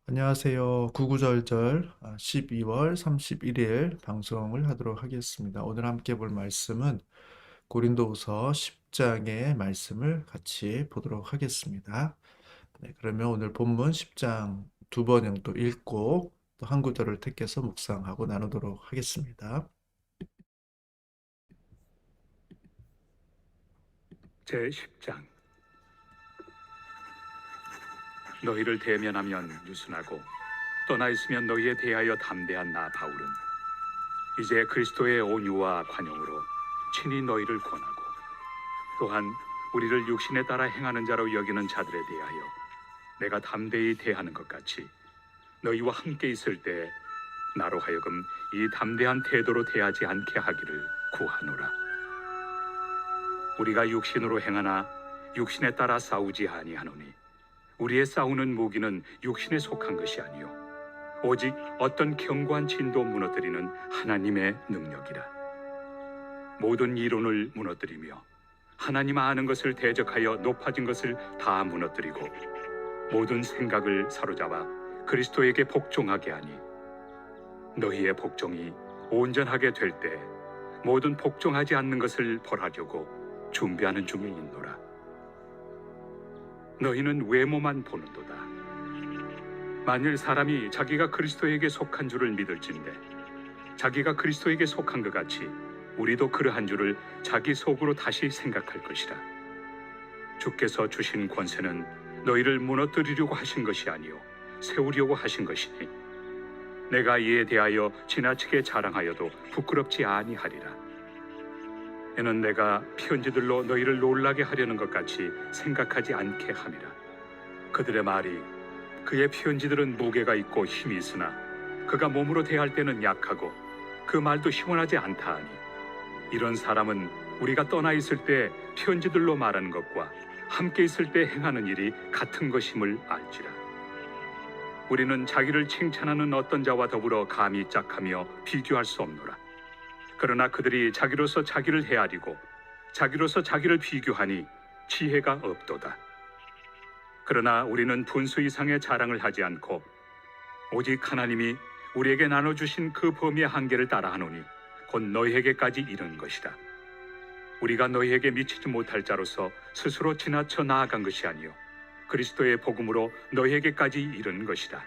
안녕하세요. 구구절절 12월 31일 방송을 하도록 하겠습니다. 오늘 함께 볼 말씀은 고린도후서 10장의 말씀을 같이 보도록 하겠습니다. 네, 그러면 오늘 본문 10장 두 번은 또 읽고 또 한 구절을 택해서 묵상하고 나누도록 하겠습니다. 제10장. 너희를 대면하면 유순하고 떠나 있으면 너희에 대하여 담대한 나 바울은 이제 그리스도의 온유와 관용으로 친히 너희를 권하고 또한 우리를 육신에 따라 행하는 자로 여기는 자들에 대하여 내가 담대히 대하는 것 같이 너희와 함께 있을 때 나로 하여금 이 담대한 태도로 대하지 않게 하기를 구하노라. 우리가 육신으로 행하나 육신에 따라 싸우지 아니하노니 우리의 싸우는 무기는 육신에 속한 것이 아니요 오직 어떤 견고한 진도 무너뜨리는 하나님의 능력이라. 모든 이론을 무너뜨리며 하나님 아는 것을 대적하여 높아진 것을 다 무너뜨리고 모든 생각을 사로잡아 그리스도에게 복종하게 하니 너희의 복종이 온전하게 될 때 모든 복종하지 않는 것을 벌하려고 준비하는 중에 있노라. 너희는 외모만 보는도다. 만일 사람이 자기가 그리스도에게 속한 줄을 믿을진대 자기가 그리스도에게 속한 것 같이 우리도 그러한 줄을 자기 속으로 다시 생각할 것이라. 주께서 주신 권세는 너희를 무너뜨리려고 하신 것이 아니요 세우려고 하신 것이니 내가 이에 대하여 지나치게 자랑하여도 부끄럽지 아니하리라. 이는 내가 편지들로 너희를 놀라게 하려는 것 같이 생각하지 않게 함이라. 그들의 말이 그의 편지들은 무게가 있고 힘이 있으나 그가 몸으로 대할 때는 약하고 그 말도 시원하지 않다 하니 이런 사람은 우리가 떠나 있을 때 편지들로 말하는 것과 함께 있을 때 행하는 일이 같은 것임을 알지라. 우리는 자기를 칭찬하는 어떤 자와 더불어 감히 짝하며 비교할 수 없노라. 그러나 그들이 자기로서 자기를 헤아리고 자기로서 자기를 비교하니 지혜가 없도다. 그러나 우리는 분수 이상의 자랑을 하지 않고 오직 하나님이 우리에게 나눠주신 그 범위의 한계를 따라하노니 곧 너희에게까지 이른 것이다. 우리가 너희에게 미치지 못할 자로서 스스로 지나쳐 나아간 것이 아니요 그리스도의 복음으로 너희에게까지 이른 것이다.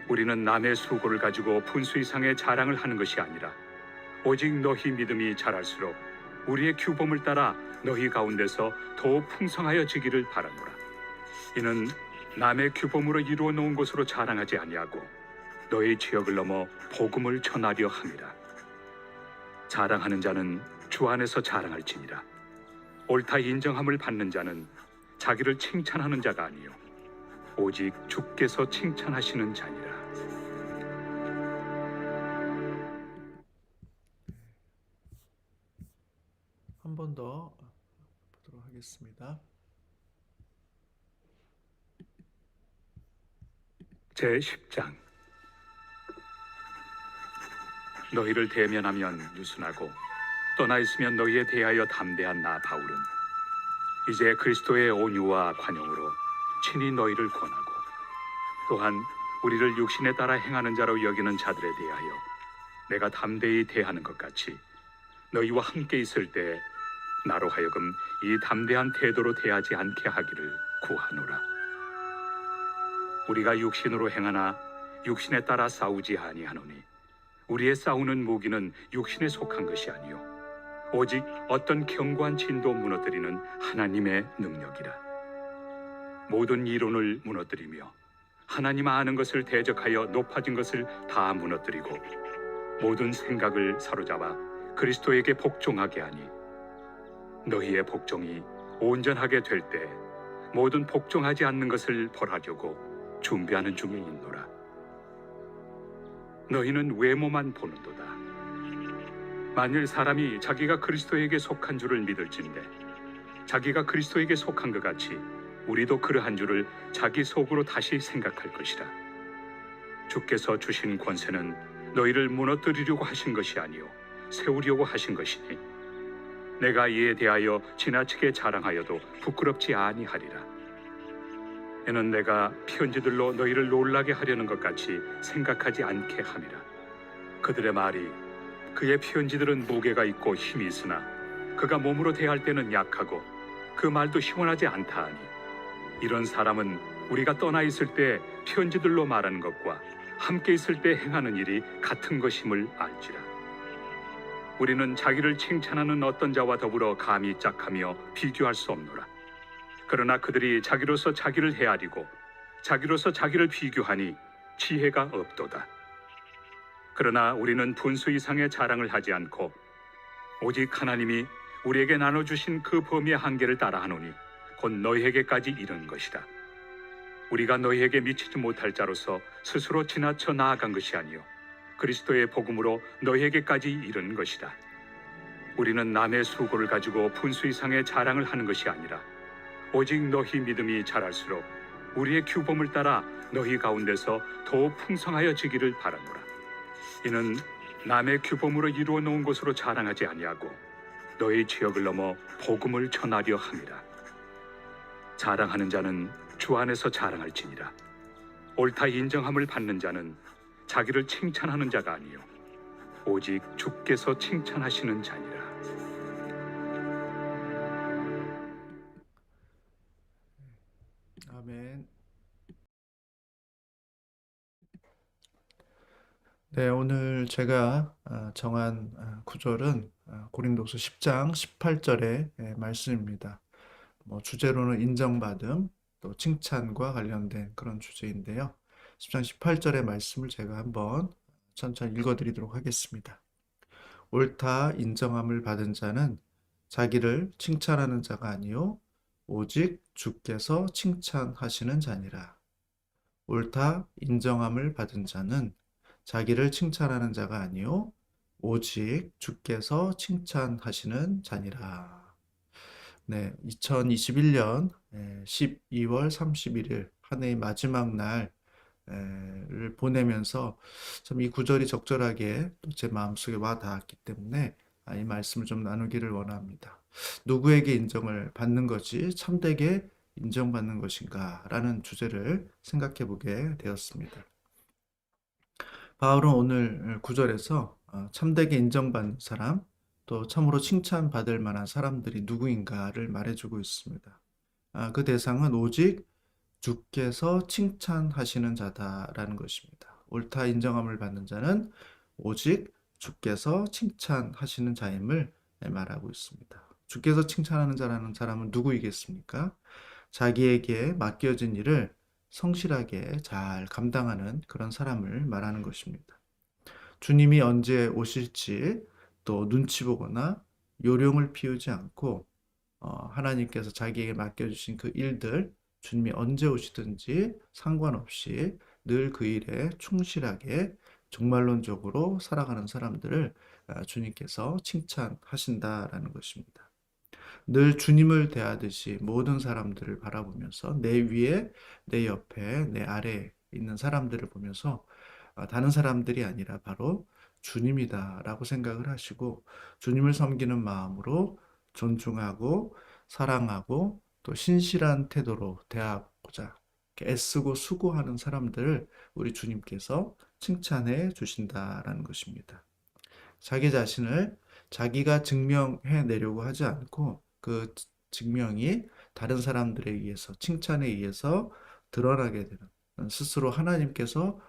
우리는 남의 수고를 가지고 분수 이상의 자랑을 하는 것이 아니라 오직 너희 믿음이 자랄수록 우리의 규범을 따라 너희 가운데서 더욱 풍성하여지기를 바라노라. 이는 남의 규범으로 이루어 놓은 것으로 자랑하지 아니하고 너희 지역을 넘어 복음을 전하려 함이라. 자랑하는 자는 주 안에서 자랑할지니라. 옳다 인정함을 받는 자는 자기를 칭찬하는 자가 아니요 오직 주께서 칭찬하시는 자니라. 한 번 더 보도록 하겠습니다. 제10장. 너희를 대면하면 유순하고 떠나 있으면 너희에 대하여 담대한 나 바울은 이제 그리스도의 온유와 관용으로 친히 너희를 권하고 또한 우리를 육신에 따라 행하는 자로 여기는 자들에 대하여 내가 담대히 대하는 것 같이 너희와 함께 있을 때 나로 하여금 이 담대한 태도로 대하지 않게 하기를 구하노라. 우리가 육신으로 행하나 육신에 따라 싸우지 아니하노니 우리의 싸우는 무기는 육신에 속한 것이 아니요 오직 어떤 견고한 진도 무너뜨리는 하나님의 능력이라. 모든 이론을 무너뜨리며 하나님 아는 것을 대적하여 높아진 것을 다 무너뜨리고 모든 생각을 사로잡아 그리스도에게 복종하게 하니 너희의 복종이 온전하게 될 때 모든 복종하지 않는 것을 벌하려고 준비하는 중에 있노라. 너희는 외모만 보는도다. 만일 사람이 자기가 그리스도에게 속한 줄을 믿을진대 자기가 그리스도에게 속한 것 같이 우리도 그러한 줄을 자기 속으로 다시 생각할 것이라. 주께서 주신 권세는 너희를 무너뜨리려고 하신 것이 아니요 세우려고 하신 것이니 내가 이에 대하여 지나치게 자랑하여도 부끄럽지 아니하리라. 이는 내가 편지들로 너희를 놀라게 하려는 것 같이 생각하지 않게 함이라. 그들의 말이 그의 편지들은 무게가 있고 힘이 있으나 그가 몸으로 대할 때는 약하고 그 말도 시원하지 않다 하니 이런 사람은 우리가 떠나 있을 때 편지들로 말하는 것과 함께 있을 때 행하는 일이 같은 것임을 알지라. 우리는 자기를 칭찬하는 어떤 자와 더불어 감히 짝하며 비교할 수 없노라. 그러나 그들이 자기로서 자기를 헤아리고 자기로서 자기를 비교하니 지혜가 없도다. 그러나 우리는 분수 이상의 자랑을 하지 않고 오직 하나님이 우리에게 나눠주신 그 범위의 한계를 따라하노니 곧 너희에게까지 이른 것이다. 우리가 너희에게 미치지 못할 자로서 스스로 지나쳐 나아간 것이 아니요 그리스도의 복음으로 너희에게까지 이른 것이다. 우리는 남의 수고를 가지고 분수 이상의 자랑을 하는 것이 아니라 오직 너희 믿음이 자랄수록 우리의 규범을 따라 너희 가운데서 더욱 풍성하여지기를 바라노라. 이는 남의 규범으로 이루어 놓은 것으로 자랑하지 아니하고 너희 지역을 넘어 복음을 전하려 함이라. 자랑하는 자는 주 안에서 자랑할지니라. 옳다 인정함을 받는 자는 자기를 칭찬하는 자가 아니요 오직 주께서 칭찬하시는 자니라. 아멘. 네, 오늘 제가 정한 구절은 고린도서 10장 18절의 말씀입니다. 주제로는 인정받음, 또 칭찬과 관련된 그런 주제인데요. 10장 18절의 말씀을 제가 한번 천천히 읽어드리도록 하겠습니다. 옳다 인정함을 받은 자는 자기를 칭찬하는 자가 아니요 오직 주께서 칭찬하시는 자니라. 옳다 인정함을 받은 자는 자기를 칭찬하는 자가 아니요 오직 주께서 칭찬하시는 자니라. 네, 2021년 12월 31일 한 해의 마지막 날을 보내면서 참 이 구절이 적절하게 또 제 마음속에 와 닿았기 때문에 이 말씀을 좀 나누기를 원합니다. 누구에게 인정을 받는 것이 참되게 인정받는 것인가? 라는 주제를 생각해 보게 되었습니다. 바울은 오늘 구절에서 참되게 인정받는 사람, 또 참으로 칭찬받을 만한 사람들이 누구인가를 말해주고 있습니다. 그 대상은 오직 주께서 칭찬하시는 자다라는 것입니다. 옳다 인정함을 받는 자는 오직 주께서 칭찬하시는 자임을 말하고 있습니다. 주께서 칭찬하는 자라는 사람은 누구이겠습니까? 자기에게 맡겨진 일을 성실하게 잘 감당하는 그런 사람을 말하는 것입니다. 주님이 언제 오실지 또 눈치 보거나 요령을 피우지 않고 하나님께서 자기에게 맡겨주신 그 일들 주님이 언제 오시든지 상관없이 늘 그 일에 충실하게 종말론적으로 살아가는 사람들을 주님께서 칭찬하신다라는 것입니다. 늘 주님을 대하듯이 모든 사람들을 바라보면서 내 위에, 내 옆에, 내 아래에 있는 사람들을 보면서 다른 사람들이 아니라 바로 주님이다라고 생각을 하시고 주님을 섬기는 마음으로 존중하고 사랑하고 또 신실한 태도로 대하고자 애쓰고 수고하는 사람들을 우리 주님께서 칭찬해 주신다라는 것입니다. 자기 자신을 자기가 증명해 내려고 하지 않고 그 증명이 다른 사람들에 의해서 칭찬에 의해서 드러나게 되는 스스로 하나님께서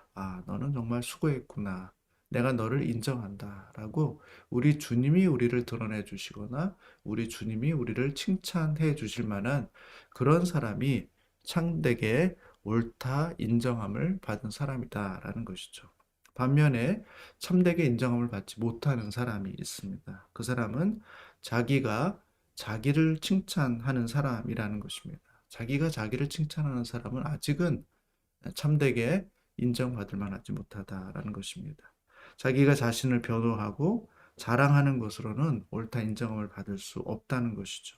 너는 정말 수고했구나. 내가 너를 인정한다. 라고 우리 주님이 우리를 드러내 주시거나 우리 주님이 우리를 칭찬해 주실 만한 그런 사람이 참되게 옳다 인정함을 받은 사람이다. 라는 것이죠. 반면에 참되게 인정함을 받지 못하는 사람이 있습니다. 그 사람은 자기가 자기를 칭찬하는 사람이라는 것입니다. 자기가 자기를 칭찬하는 사람은 아직은 참되게 인정받을 만하지 못하다라는 것입니다. 자기가 자신을 변호하고 자랑하는 것으로는 옳다 인정함을 받을 수 없다는 것이죠.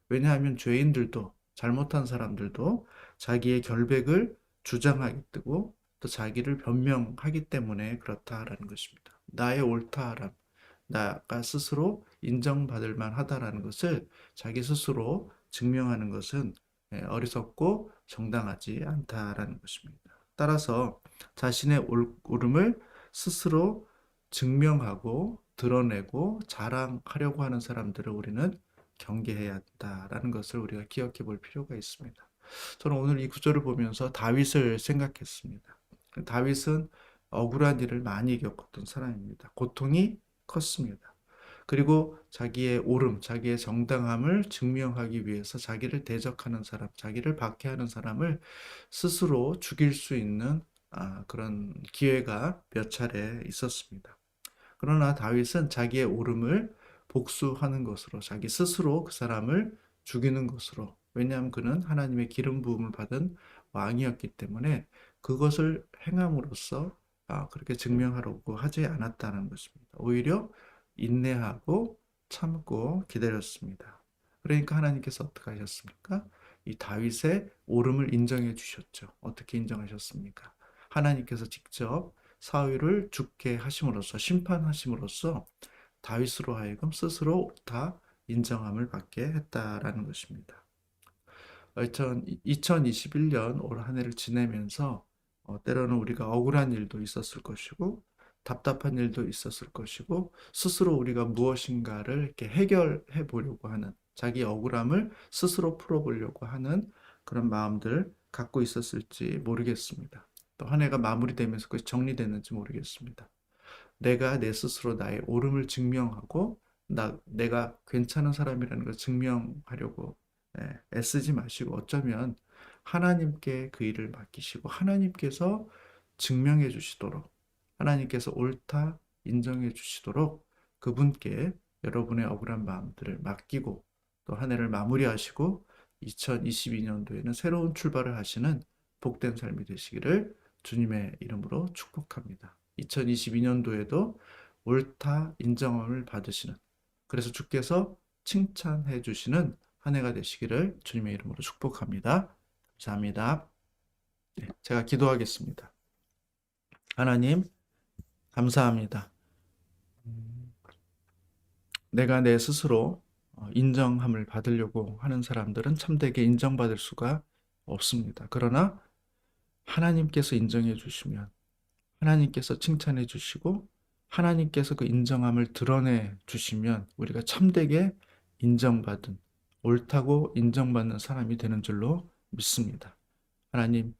왜냐하면 죄인들도 잘못한 사람들도 자기의 결백을 주장하기 뜨고 또 자기를 변명하기 때문에 그렇다라는 것입니다. 나의 옳다함, 나가 스스로 인정받을 만하다라는 것을 자기 스스로 증명하는 것은 어리석고 정당하지 않다라는 것입니다. 따라서 자신의 옳음을 스스로 증명하고 드러내고 자랑하려고 하는 사람들을 우리는 경계해야 한다라는 것을 우리가 기억해 볼 필요가 있습니다. 저는 오늘 이 구절을 보면서 다윗을 생각했습니다. 다윗은 억울한 일을 많이 겪었던 사람입니다. 고통이 컸습니다. 그리고 자기의 옳음, 자기의 정당함을 증명하기 위해서 자기를 대적하는 사람, 자기를 박해하는 사람을 스스로 죽일 수 있는 그런 기회가 몇 차례 있었습니다. 그러나 다윗은 자기의 옳음을 복수하는 것으로, 자기 스스로 그 사람을 죽이는 것으로, 왜냐하면 그는 하나님의 기름 부음을 받은 왕이었기 때문에 그것을 행함으로써 그렇게 증명하려고 하지 않았다는 것입니다. 오히려 인내하고 참고 기다렸습니다. 그러니까 하나님께서 어떻게 하셨습니까? 이 다윗의 옳음을 인정해 주셨죠. 어떻게 인정하셨습니까? 하나님께서 직접 사울을 죽게 하심으로써 심판하심으로써 다윗으로 하여금 스스로 옳다 인정함을 받게 했다라는 것입니다. 2021년 올 한 해를 지내면서 때로는 우리가 억울한 일도 있었을 것이고 답답한 일도 있었을 것이고 스스로 우리가 무엇인가를 이렇게 해결해 보려고 하는 자기 억울함을 스스로 풀어보려고 하는 그런 마음들 갖고 있었을지 모르겠습니다. 또 한 해가 마무리되면서 그것이 정리됐는지 모르겠습니다. 내가 내 스스로 나의 옳음을 증명하고 내가 괜찮은 사람이라는 걸 증명하려고 애쓰지 마시고 어쩌면 하나님께 그 일을 맡기시고 하나님께서 증명해 주시도록 하나님께서 옳다 인정해 주시도록 그분께 여러분의 억울한 마음들을 맡기고 또 한 해를 마무리하시고 2022년도에는 새로운 출발을 하시는 복된 삶이 되시기를 주님의 이름으로 축복합니다. 2022년도에도 옳다 인정함을 받으시는 그래서 주께서 칭찬해 주시는 한 해가 되시기를 주님의 이름으로 축복합니다. 감사합니다. 제가 기도하겠습니다. 하나님 감사합니다. 내가 내 스스로 인정함을 받으려고 하는 사람들은 참되게 인정받을 수가 없습니다. 그러나 하나님께서 인정해 주시면 하나님께서 칭찬해 주시고 하나님께서 그 인정함을 드러내 주시면 우리가 참되게 인정받은 옳다고 인정받는 사람이 되는 줄로 믿습니다. 하나님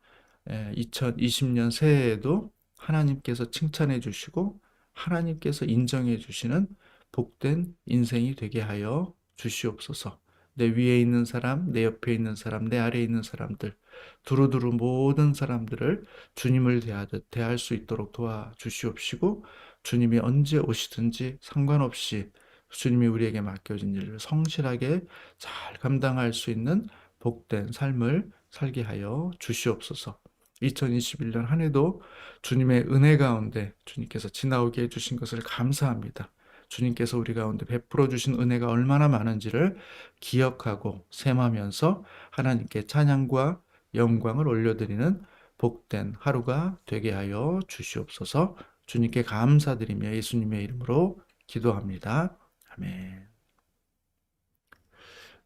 2020년 새해에도 하나님께서 칭찬해 주시고 하나님께서 인정해 주시는 복된 인생이 되게 하여 주시옵소서. 내 위에 있는 사람, 내 옆에 있는 사람, 내 아래에 있는 사람들 두루두루 모든 사람들을 주님을 대하듯 대할 수 있도록 도와주시옵시고 주님이 언제 오시든지 상관없이 주님이 우리에게 맡겨진 일을 성실하게 잘 감당할 수 있는 복된 삶을 살게 하여 주시옵소서. 2021년 한 해도 주님의 은혜 가운데 주님께서 지나오게 해주신 것을 감사합니다. 주님께서 우리 가운데 베풀어 주신 은혜가 얼마나 많은지를 기억하고 셈하면서 하나님께 찬양과 영광을 올려드리는 복된 하루가 되게 하여 주시옵소서. 주님께 감사드리며 예수님의 이름으로 기도합니다. 아멘.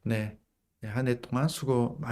네, 한 해 동안 수고 많으셨습니다.